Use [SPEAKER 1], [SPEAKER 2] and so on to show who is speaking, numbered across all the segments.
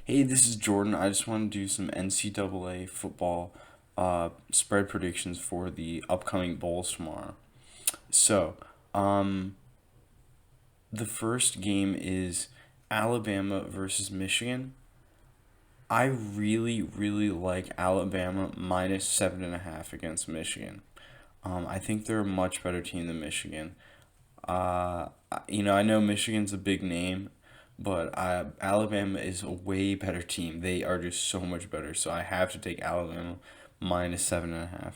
[SPEAKER 1] Hey, this is Jordan. I just want to do some NCAA football spread predictions for the upcoming bowls tomorrow. So, um, the first game is Alabama versus Michigan. I really, really like Alabama minus 7.5 against Michigan. I think they're a much better team than Michigan. I know Michigan's a big name, but Alabama is a way better team. They are just so much better. So I have to take Alabama minus 7.5.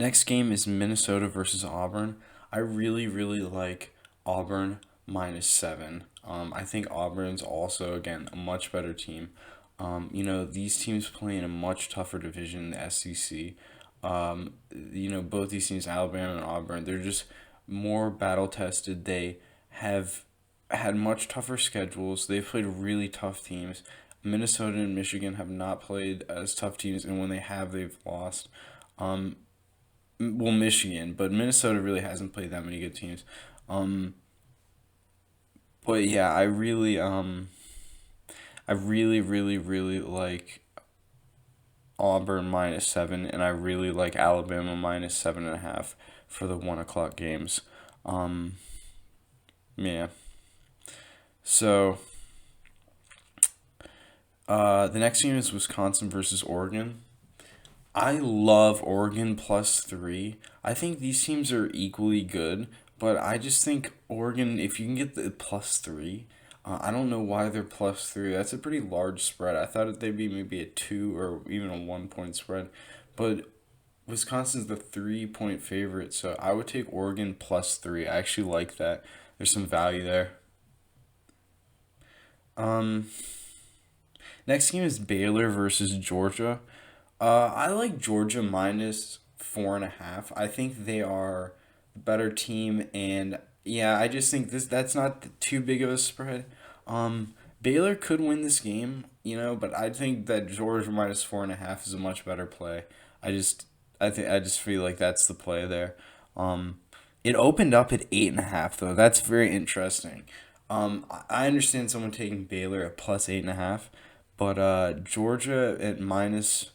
[SPEAKER 1] Next game is Minnesota versus Auburn. I really, really like Auburn minus 7. I think Auburn's also, again, a much better team. These teams play in a much tougher division in the SEC. Both these teams, Alabama and Auburn, they're just more battle tested. They have had much tougher schedules. They've played really tough teams. Minnesota and Michigan have not played as tough teams, and when they have, they've lost. Um, Michigan, but Minnesota really hasn't played that many good teams. Um, but yeah, I really, really, really like Auburn minus 7, and I really like Alabama minus 7.5 for the 1 o'clock games. Um, yeah. So the next game is Wisconsin versus Oregon. I love Oregon plus 3. I think these teams are equally good, but I just think Oregon, if you can get the plus 3, I don't know why they're plus 3. That's a pretty large spread. I thought they'd be maybe a 2 or even a 1 point spread, but Wisconsin's the 3 point favorite, so I would take Oregon plus 3. I actually like that. There's some value there. Um, Next game is Baylor versus Georgia. I like Georgia minus 4.5. I think they are a better team, and yeah, I just think that's not too big of a spread. Baylor could win this game, but I think that Georgia minus 4.5 is a much better play. I just, I just feel like that's the play there. Um, it opened up at 8.5 though. That's very interesting. I understand someone taking Baylor at plus 8.5, but Georgia at minus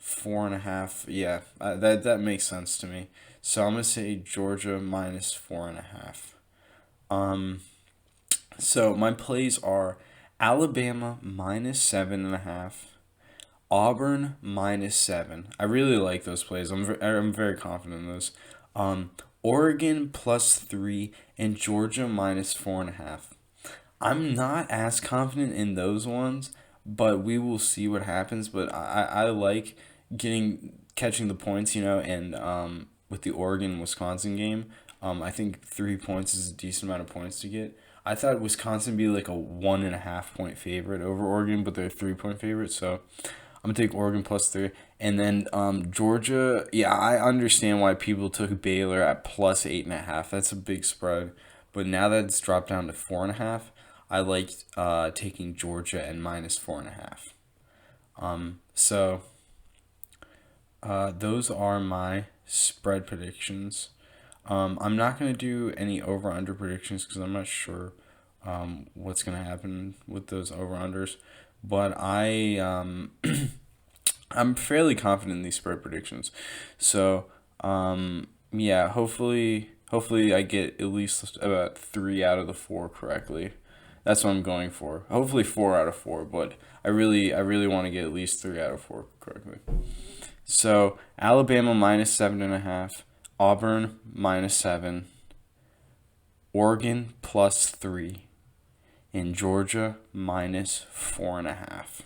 [SPEAKER 1] 4.5. Yeah, that makes sense to me. So I'm gonna say Georgia minus 4.5. Um, so my plays are Alabama minus 7.5, Auburn minus 7. I really like those plays. I'm very confident in those. Oregon plus 3 and Georgia minus 4.5. I'm not as confident in those ones, but we will see what happens. But I like catching the points, and with the Oregon Wisconsin game, I think 3 points is a decent amount of points to get. I thought Wisconsin would be like a 1.5 point favorite over Oregon, but they're a 3 point favorite, so I'm gonna take Oregon plus 3. And then Georgia, yeah, I understand why people took Baylor at plus 8.5. That's a big spread. But now that it's dropped down to 4.5, I like taking Georgia and minus 4.5. So those are my spread predictions. I'm not gonna do any over under predictions because I'm not sure what's gonna happen with those over unders. But I'm fairly confident in these spread predictions. So yeah, hopefully I get at least about 3 out of the 4 correctly. That's what I'm going for. Hopefully 4 out of 4, but I really want to get at least 3 out of 4 correctly. So Alabama minus 7.5, Auburn minus 7, Oregon plus 3, and Georgia minus 4.5.